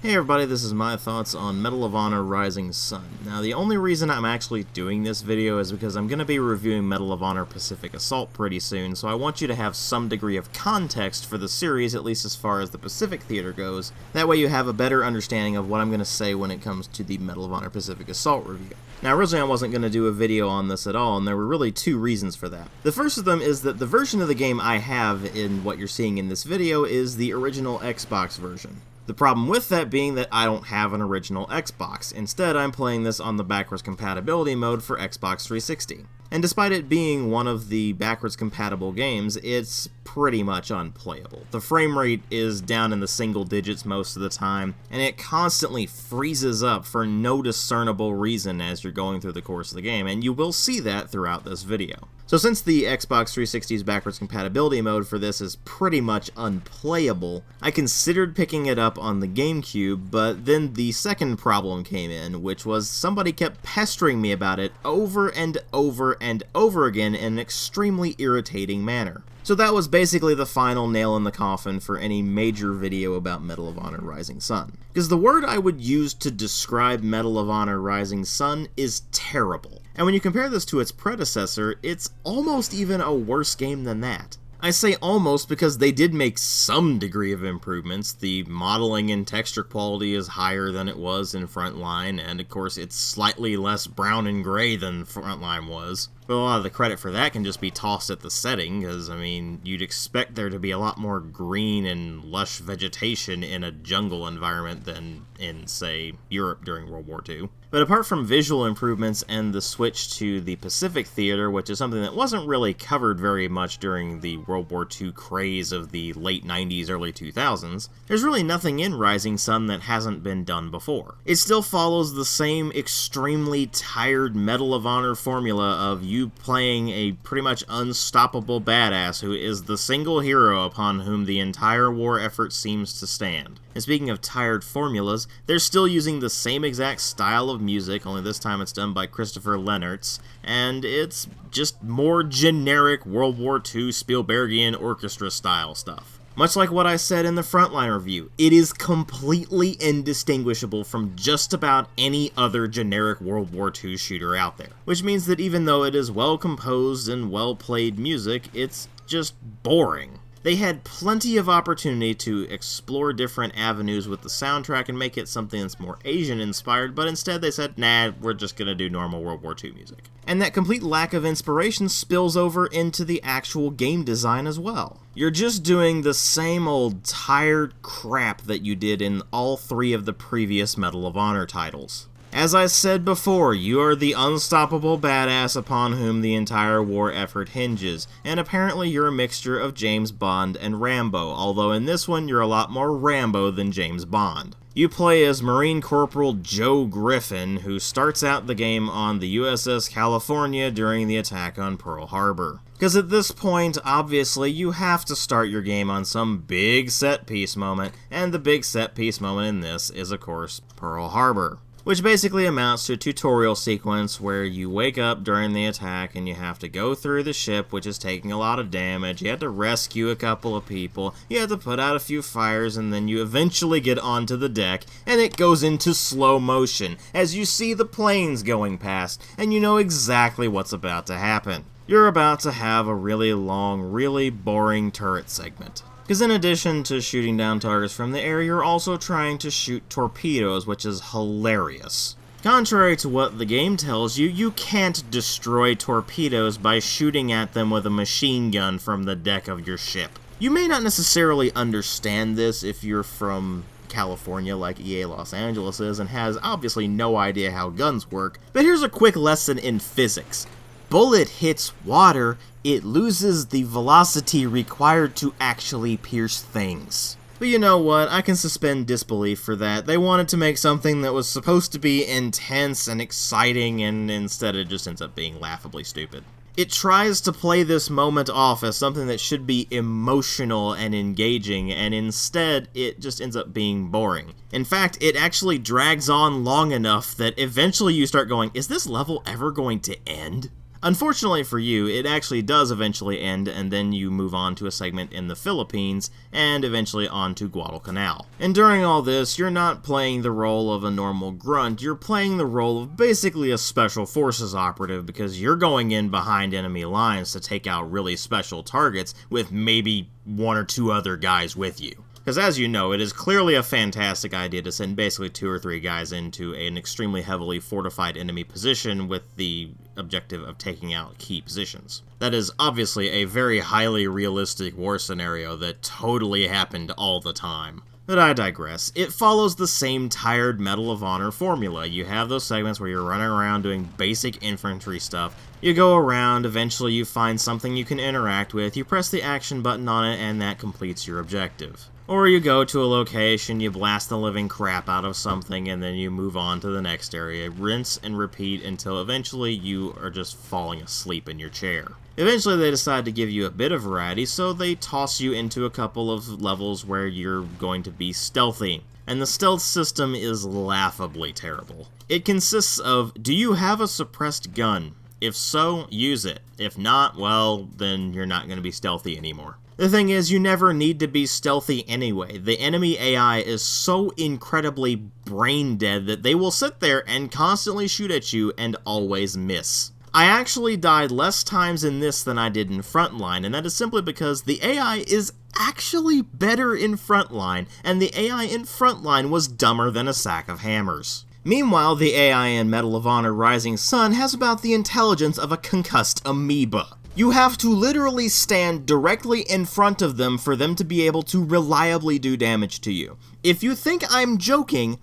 Hey everybody, this is my thoughts on Medal of Honor Rising Sun. Now the only reason I'm actually doing this video is because I'm going to be reviewing Medal of Honor Pacific Assault pretty soon, so I want you to have some degree of context for the series, at least as far as the Pacific Theater goes. That way you have a better understanding of what I'm going to say when it comes to the Medal of Honor Pacific Assault review. Now originally I wasn't going to do a video on this at all, and there were really two reasons for that. The first of them is that the version of the game I have in what you're seeing in this video is the original Xbox version. The problem with that being that I don't have an original Xbox. Instead, I'm playing this on the backwards compatibility mode for Xbox 360. And despite it being one of the backwards compatible games, it's pretty much unplayable. The frame rate is down in the single digits most of the time, and it constantly freezes up for no discernible reason as you're going through the course of the game, and you will see that throughout this video. So since the Xbox 360's backwards compatibility mode for this is pretty much unplayable, I considered picking it up on the GameCube, but then the second problem came in, which was somebody kept pestering me about it over and over and over again in an extremely irritating manner. So that was basically the final nail in the coffin for any major video about Medal of Honor Rising Sun. Because the word I would use to describe Medal of Honor Rising Sun is terrible. And when you compare this to its predecessor, it's almost even a worse game than that. I say almost because they did make some degree of improvements. The modeling and texture quality is higher than it was in Frontline, and of course it's slightly less brown and gray than Frontline was. But a lot of the credit for that can just be tossed at the setting, because, I mean, you'd expect there to be a lot more green and lush vegetation in a jungle environment than in, say, Europe during World War II. But apart from visual improvements and the switch to the Pacific Theater, which is something that wasn't really covered very much during the World War II craze of the late 90s, early 2000s, there's really nothing in Rising Sun that hasn't been done before. It still follows the same extremely tired Medal of Honor formula of you playing a pretty much unstoppable badass who is the single hero upon whom the entire war effort seems to stand. And speaking of tired formulas, they're still using the same exact style of music, only this time it's done by Christopher Lennertz, and it's just more generic World War II Spielbergian orchestra style stuff. Much like what I said in the Frontline review, it is completely indistinguishable from just about any other generic World War II shooter out there. Which means that even though it is well composed and well played music, it's just boring. They had plenty of opportunity to explore different avenues with the soundtrack and make it something that's more Asian-inspired, but instead they said, nah, we're just gonna do normal World War II music. And that complete lack of inspiration spills over into the actual game design as well. You're just doing the same old tired crap that you did in all three of the previous Medal of Honor titles. As I said before, you are the unstoppable badass upon whom the entire war effort hinges, and apparently you're a mixture of James Bond and Rambo, although in this one you're a lot more Rambo than James Bond. You play as Marine Corporal Joe Griffin, who starts out the game on the USS California during the attack on Pearl Harbor. Because at this point, obviously, you have to start your game on some big set-piece moment, and the big set-piece moment in this is, of course, Pearl Harbor. Which basically amounts to a tutorial sequence where you wake up during the attack and you have to go through the ship, which is taking a lot of damage. You have to rescue a couple of people, you have to put out a few fires, and then you eventually get onto the deck, and it goes into slow motion as you see the planes going past, and you know exactly what's about to happen. You're about to have a really long, really boring turret segment. Because in addition to shooting down targets from the air, you're also trying to shoot torpedoes, which is hilarious. Contrary to what the game tells you, you can't destroy torpedoes by shooting at them with a machine gun from the deck of your ship. You may not necessarily understand this if you're from California like EA Los Angeles is and has obviously no idea how guns work, but here's a quick lesson in physics. Bullet hits water, it loses the velocity required to actually pierce things. But you know what, I can suspend disbelief for that. They wanted to make something that was supposed to be intense and exciting, and instead it just ends up being laughably stupid. It tries to play this moment off as something that should be emotional and engaging, and instead it just ends up being boring. In fact, it actually drags on long enough that eventually you start going, is this level ever going to end? Unfortunately for you, it actually does eventually end, and then you move on to a segment in the Philippines, and eventually on to Guadalcanal. And during all this, you're not playing the role of a normal grunt, you're playing the role of basically a special forces operative, because you're going in behind enemy lines to take out really special targets with maybe one or two other guys with you. Because as you know, it is clearly a fantastic idea to send basically 2 or 3 guys into an extremely heavily fortified enemy position with the objective of taking out key positions. That is obviously a very highly realistic war scenario that totally happened all the time. But I digress. It follows the same tired Medal of Honor formula. You have those segments where you're running around doing basic infantry stuff. You go around, eventually you find something you can interact with, you press the action button on it, and that completes your objective. Or you go to a location, you blast the living crap out of something, and then you move on to the next area. Rinse and repeat until eventually you are just falling asleep in your chair. Eventually they decide to give you a bit of variety, so they toss you into a couple of levels where you're going to be stealthy. And the stealth system is laughably terrible. It consists of, do you have a suppressed gun? If so, use it. If not, well, then you're not going to be stealthy anymore. The thing is, you never need to be stealthy anyway. The enemy AI is so incredibly brain dead that they will sit there and constantly shoot at you and always miss. I actually died less times in this than I did in Frontline, and that is simply because the AI is actually better in Frontline, and the AI in Frontline was dumber than a sack of hammers. Meanwhile, the AI in Medal of Honor Rising Sun has about the intelligence of a concussed amoeba. You have to literally stand directly in front of them for them to be able to reliably do damage to you. If you think I'm joking,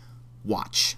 watch.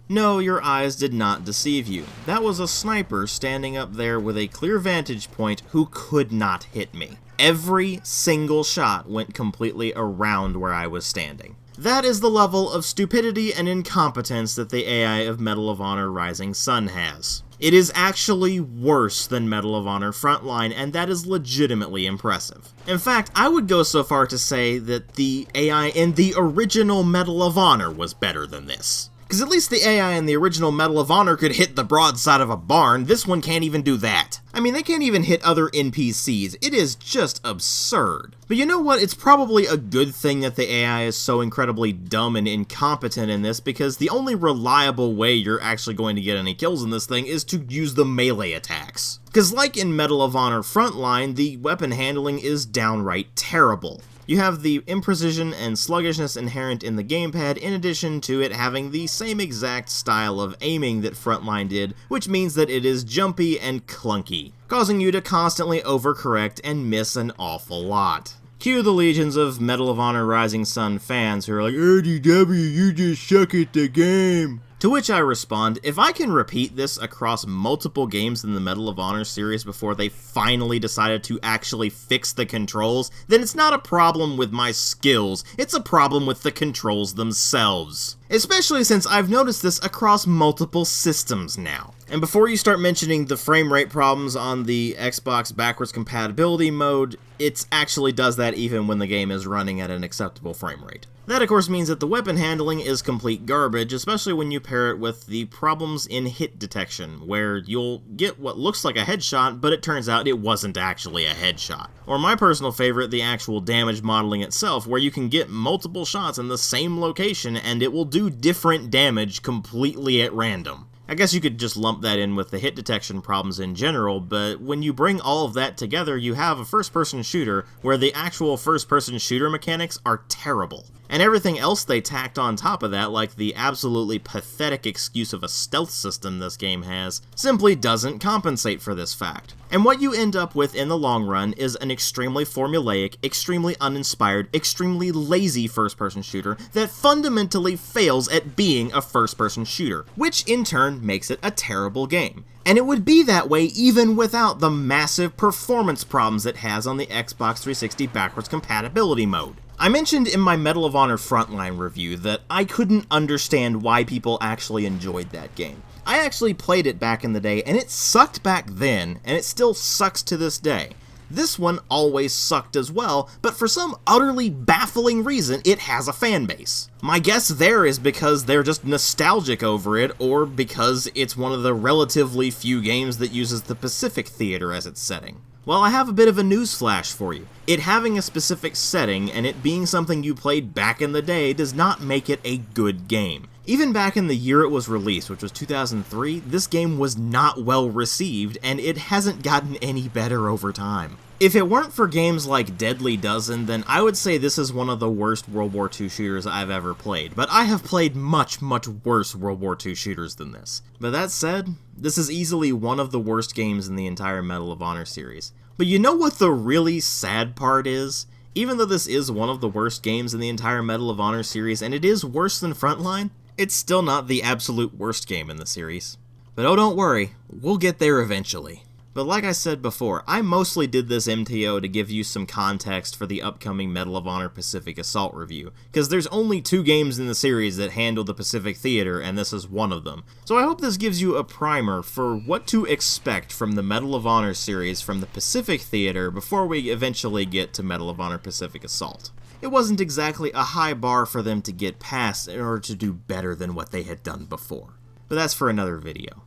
No, your eyes did not deceive you. That was a sniper standing up there with a clear vantage point who could not hit me. Every single shot went completely around where I was standing. That is the level of stupidity and incompetence that the AI of Medal of Honor Rising Sun has. It is actually worse than Medal of Honor Frontline, and that is legitimately impressive. In fact, I would go so far to say that the AI in the original Medal of Honor was better than this. Because at least the AI in the original Medal of Honor could hit the broadside of a barn, this one can't even do that. I mean, they can't even hit other NPCs. It is just absurd. But you know what? It's probably a good thing that the AI is so incredibly dumb and incompetent in this, because the only reliable way you're actually going to get any kills in this thing is to use the melee attacks. Because like in Medal of Honor Frontline, the weapon handling is downright terrible. You have the imprecision and sluggishness inherent in the gamepad, in addition to it having the same exact style of aiming that Frontline did, which means that it is jumpy and clunky, causing you to constantly overcorrect and miss an awful lot. Cue the legions of Medal of Honor Rising Sun fans who are like, "RDW, you just suck at the game." To which I respond, if I can repeat this across multiple games in the Medal of Honor series before they finally decided to actually fix the controls, then it's not a problem with my skills, it's a problem with the controls themselves. Especially since I've noticed this across multiple systems now. And before you start mentioning the frame rate problems on the Xbox backwards compatibility mode, it actually does that even when the game is running at an acceptable frame rate. That of course means that the weapon handling is complete garbage, especially when you pair it with the problems in hit detection, where you'll get what looks like a headshot, but it turns out it wasn't actually a headshot. Or my personal favorite, the actual damage modeling itself, where you can get multiple shots in the same location and it will do different damage completely at random. I guess you could just lump that in with the hit detection problems in general, but when you bring all of that together, you have a first-person shooter where the actual first-person shooter mechanics are terrible. And everything else they tacked on top of that, like the absolutely pathetic excuse of a stealth system this game has, simply doesn't compensate for this fact. And what you end up with in the long run is an extremely formulaic, extremely uninspired, extremely lazy first-person shooter that fundamentally fails at being a first-person shooter, which in turn makes it a terrible game. And it would be that way even without the massive performance problems it has on the Xbox 360 backwards compatibility mode. I mentioned in my Medal of Honor Frontline review that I couldn't understand why people actually enjoyed that game. I actually played it back in the day, and it sucked back then, and it still sucks to this day. This one always sucked as well, but for some utterly baffling reason, it has a fan base. My guess there is because they're just nostalgic over it, or because it's one of the relatively few games that uses the Pacific Theater as its setting. Well, I have a bit of a newsflash for you. It having a specific setting and it being something you played back in the day does not make it a good game. Even back in the year it was released, which was 2003, this game was not well received, and it hasn't gotten any better over time. If it weren't for games like Deadly Dozen, then I would say this is one of the worst World War II shooters I've ever played, but I have played much, much worse World War II shooters than this. But that said, this is easily one of the worst games in the entire Medal of Honor series. But you know what the really sad part is? Even though this is one of the worst games in the entire Medal of Honor series, and it is worse than Frontline, it's still not the absolute worst game in the series. But oh, don't worry, we'll get there eventually. But like I said before, I mostly did this MTO to give you some context for the upcoming Medal of Honor Pacific Assault review, because there's only 2 games in the series that handle the Pacific Theater, and this is one of them. So I hope this gives you a primer for what to expect from the Medal of Honor series from the Pacific Theater before we eventually get to Medal of Honor Pacific Assault. It wasn't exactly a high bar for them to get past in order to do better than what they had done before. But that's for another video.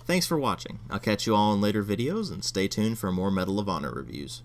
Thanks for watching. I'll catch you all in later videos, and stay tuned for more Medal of Honor reviews.